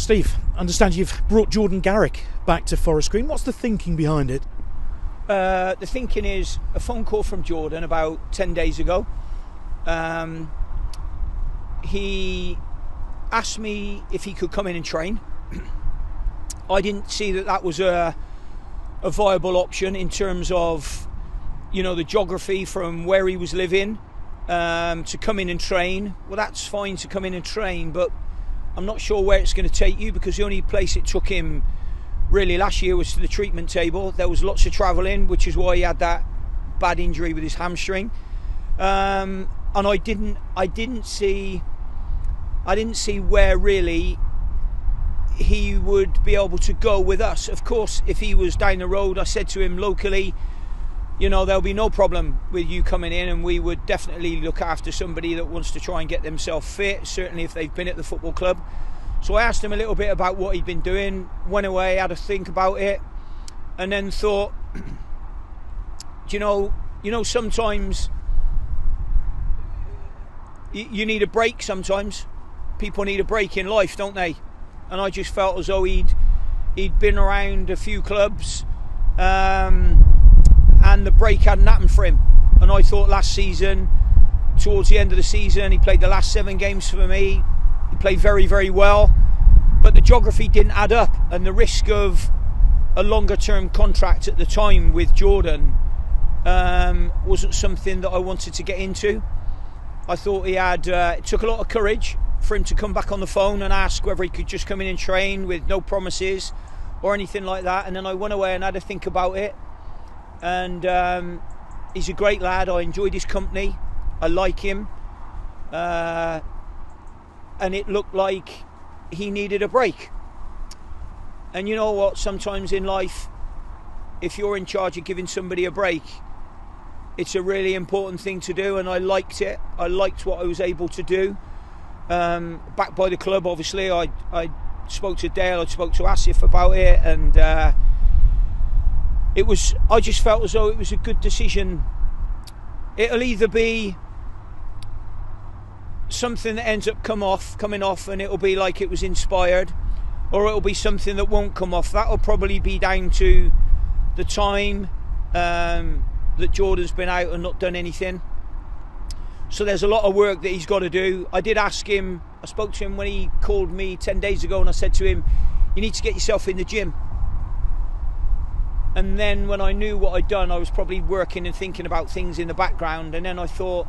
Steve, I understand you've brought Jordon Garrick back to Forest Green. What's the thinking behind it? The thinking is a phone call from Jordon about 10 days ago. He asked me if he could come in and train. I didn't see that was a viable option in terms of, the geography from where he was living to come in and train. Well, that's fine to come in and train, but I'm not sure where it's going to take you, because the only place it took him really last year was to the treatment table. There was lots of travelling, which is why he had that bad injury with his hamstring. And I didn't see where really he would be able to go with us. Of course, if he was down the road, I said to him locally, there'll be no problem with you coming in, and we would definitely look after somebody that wants to try and get themselves fit, certainly if they've been at the football club. So I asked him a little bit about what he'd been doing, went away, had a think about it, and then thought, sometimes you need a break sometimes. People need a break in life, don't they? And I just felt as though he'd been around a few clubs, and the break hadn't happened for him. And I thought last season, towards the end of the season, he played the last 7 games for me. He played very, very well, but the geography didn't add up, and the risk of a longer term contract at the time with Jordon wasn't something that I wanted to get into. I thought it took a lot of courage for him to come back on the phone and ask whether he could just come in and train with no promises or anything like that. And then I went away and had a think about it. And he's a great lad. I enjoyed his company. I like him. And it looked like he needed a break. And you know what? Sometimes in life, if you're in charge of giving somebody a break, it's a really important thing to do, and I liked it. I liked what I was able to do. Backed by the club, obviously. I spoke to Dale, I spoke to Asif about it, and I just felt as though it was a good decision. It'll either be something that ends up coming off and it'll be like it was inspired, or it'll be something that won't come off. That'll probably be down to the time that Jordan's been out and not done anything. So there's a lot of work that he's got to do. I did ask him, I spoke to him when he called me 10 days ago, and I said to him, you need to get yourself in the gym. And then when I knew what I'd done, I was probably working and thinking about things in the background, and then I thought,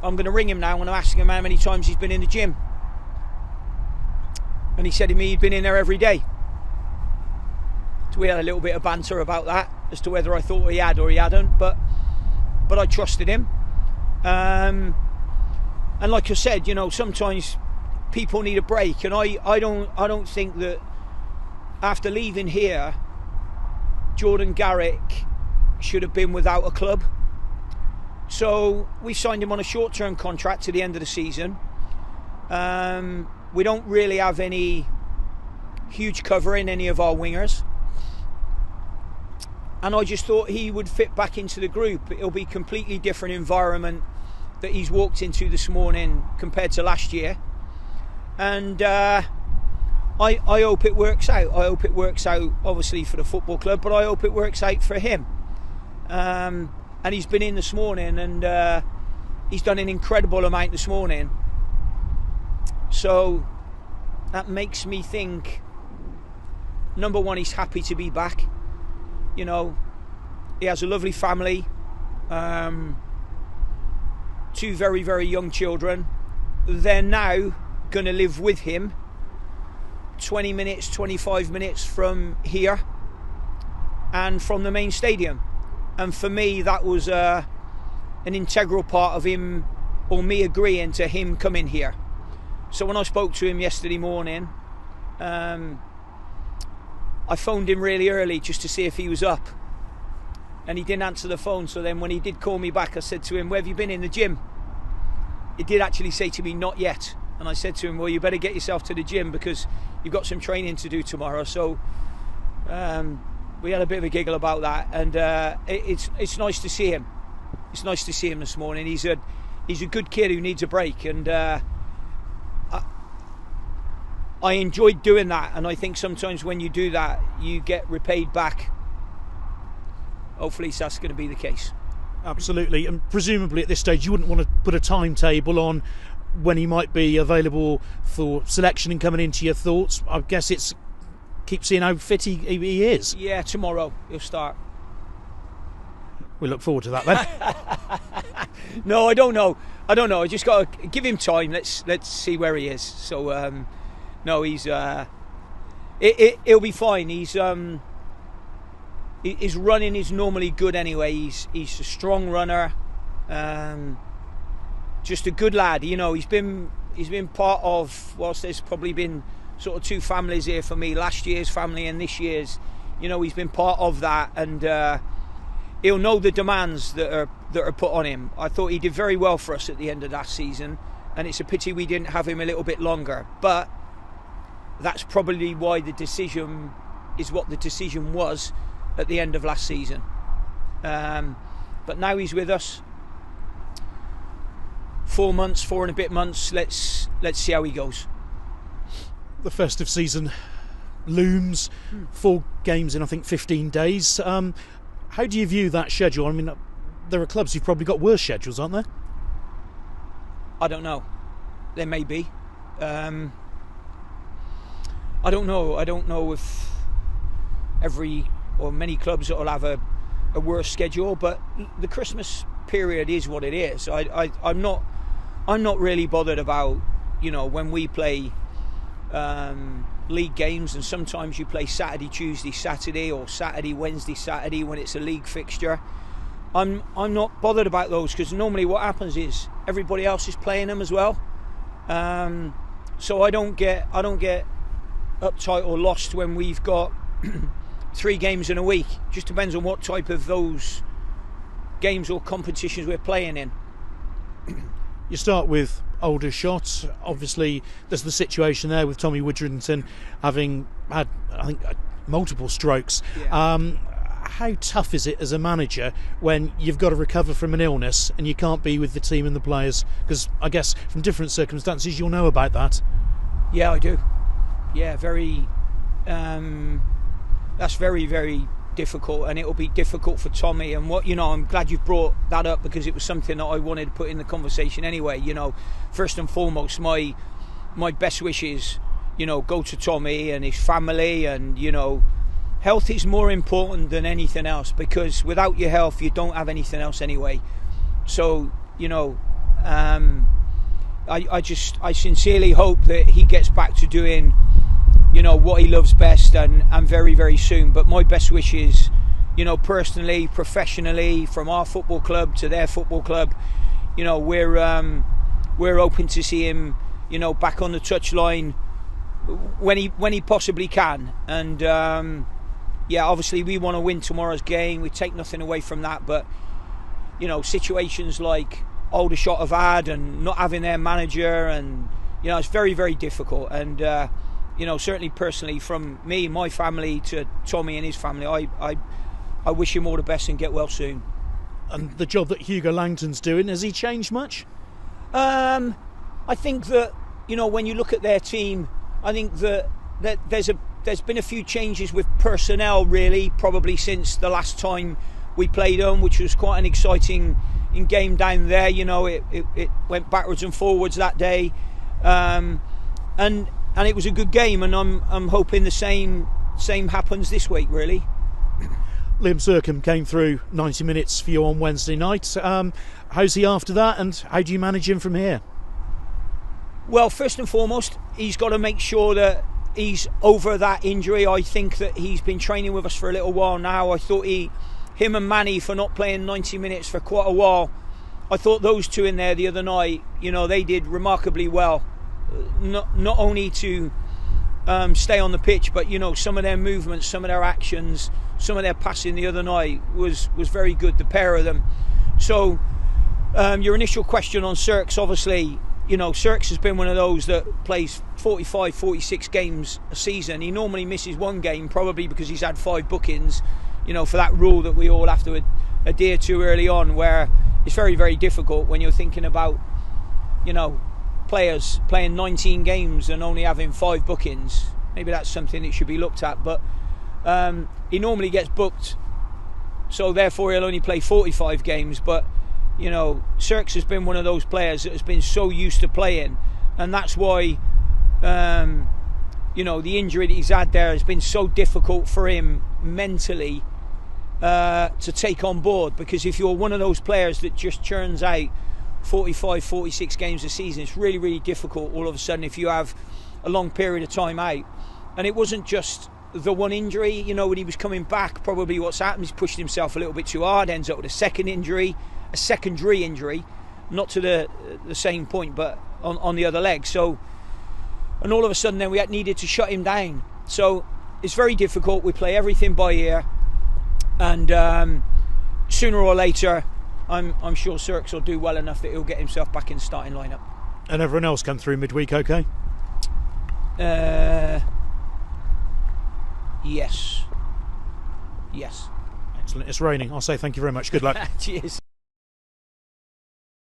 I'm going to ring him now. I'm going to ask him how many times he's been in the gym. And he said to me he'd been in there every day. So we had a little bit of banter about that, as to whether I thought he had or he hadn't, but I trusted him. And like I said, sometimes people need a break, and I don't think that after leaving here, Jordon Garrick should have been without a club. So we signed him on a short-term contract to the end of the season. We don't really have any huge cover in any of our wingers, and I just thought he would fit back into the group. It'll be a completely different environment that he's walked into this morning compared to last year, and I hope it works out. I hope it works out obviously for the football club, but I hope it works out for him. And he's been in this morning, and he's done an incredible amount this morning. So that makes me think, number one, he's happy to be back. He has a lovely family, 2 very, very young children. They're now going to live with him 20 minutes, 25 minutes from here and from the main stadium. And for me, that was an integral part of him, or me agreeing to him coming here. So when I spoke to him yesterday morning, I phoned him really early just to see if he was up, and he didn't answer the phone. So then when he did call me back, I said to him, where have you been? In the gym? He did actually say to me, not yet. And I said to him, well, you better get yourself to the gym, because you've got some training to do tomorrow. So we had a bit of a giggle about that, and it's nice to see him. It's nice to see him this morning. He's a good kid who needs a break, and I enjoyed doing that, and I think sometimes when you do that, you get repaid back. Hopefully that's going to be the case. Absolutely, and presumably at this stage you wouldn't want to put a timetable on when he might be available for selection and coming into your thoughts. I guess it's keep seeing how fit he is. Yeah, tomorrow he'll start. We look forward to that then. No, I don't know. I just got to give him time. Let's see where he is. So no, he's he'll be fine. His running is normally good anyway. He's a strong runner. Just a good lad. You know, he's been part of, whilst there's probably been sort of two families here for me, last year's family and this year's. You know, he's been part of that, and he'll know the demands that are put on him. I thought he did very well for us at the end of last season, and it's a pity we didn't have him a little bit longer. But that's probably why the decision is what the decision was at the end of last season. But now he's with us. 4 and a bit months. Let's see how he goes. The festive season looms. 4 games in, I think, 15 days. How do you view that schedule? I mean, there are clubs who've probably got worse schedules, aren't there? I don't know. There may be. I don't know. I don't know if every or many clubs will have a worse schedule, but the Christmas period is what it is. I'm not really bothered about, you know, when we play league games, and sometimes you play Saturday, Tuesday, Saturday, or Saturday, Wednesday, Saturday when it's a league fixture. I'm not bothered about those, because normally what happens is everybody else is playing them as well. So I don't get uptight or lost when we've got 3 games in a week. Just depends on what type of those games or competitions we're playing in. You start with Aldershot. Obviously, there's the situation there with Tommy Widdrington having had, I think, multiple strokes. Yeah. How tough is it as a manager when you've got to recover from an illness and you can't be with the team and the players? Because I guess from different circumstances you'll know about that. Yeah, I do. Yeah, very. That's very, very difficult, and it'll be difficult for Tommy. And I'm glad you've brought that up, because it was something that I wanted to put in the conversation anyway. You know, first and foremost, my best wishes, go to Tommy and his family, and health is more important than anything else, because without your health you don't have anything else anyway. So I sincerely hope that he gets back to doing what he loves best, and very, very soon. But my best wishes, personally, professionally, from our football club to their football club, we're hoping to see him back on the touchline when he possibly can. And obviously we want to win tomorrow's game. We take nothing away from that, but situations like Aldershot have had, and not having their manager, and it's very, very difficult. And certainly personally, from me, my family, to Tommy and his family, I wish him all the best and get well soon. And the job that Hugo Langton's doing, has he changed much? I think that when you look at their team, I think that there's been a few changes with personnel, really, probably since the last time we played them, which was quite an exciting game down there. It went backwards and forwards that day, and it was a good game, and I'm hoping the same happens this week, really. Liam Sercombe came through 90 minutes for you on Wednesday night. How's he after that, and how do you manage him from here? Well, first and foremost, he's got to make sure that he's over that injury. I think that he's been training with us for a little while now. I thought him and Manny, for not playing 90 minutes for quite a while, I thought those two in there the other night, they did remarkably well. Not only to stay on the pitch, but some of their movements, some of their actions, some of their passing the other night was very good, the pair of them. So your initial question on Sirks, obviously, Sirks has been one of those that plays 45, 46 games a season. He normally misses one game, probably because he's had 5 bookings, for that rule that we all have to adhere to early on, where it's very, very difficult when you're thinking about, players playing 19 games and only having 5 bookings. Maybe that's something that should be looked at, but he normally gets booked, so therefore he'll only play 45 games. But you know, Sirks has been one of those players that has been so used to playing, and that's why you know, the injury that he's had there has been so difficult for him mentally to take on board, because if you're one of those players that just churns out 45, 46 games a season, it's really, really difficult all of a sudden if you have a long period of time out. And it wasn't just the one injury, you know, when he was coming back, probably what's happened, he's pushed himself a little bit too hard, ends up with a secondary injury, not to the same point, but on the other leg. So, and all of a sudden then we needed to shut him down. So it's very difficult. We play everything by ear, and sooner or later I'm sure Sirks will do well enough that he'll get himself back in the starting lineup. And everyone else come through midweek okay? Yes. Excellent. It's raining. I'll say thank you very much. Good luck. Cheers.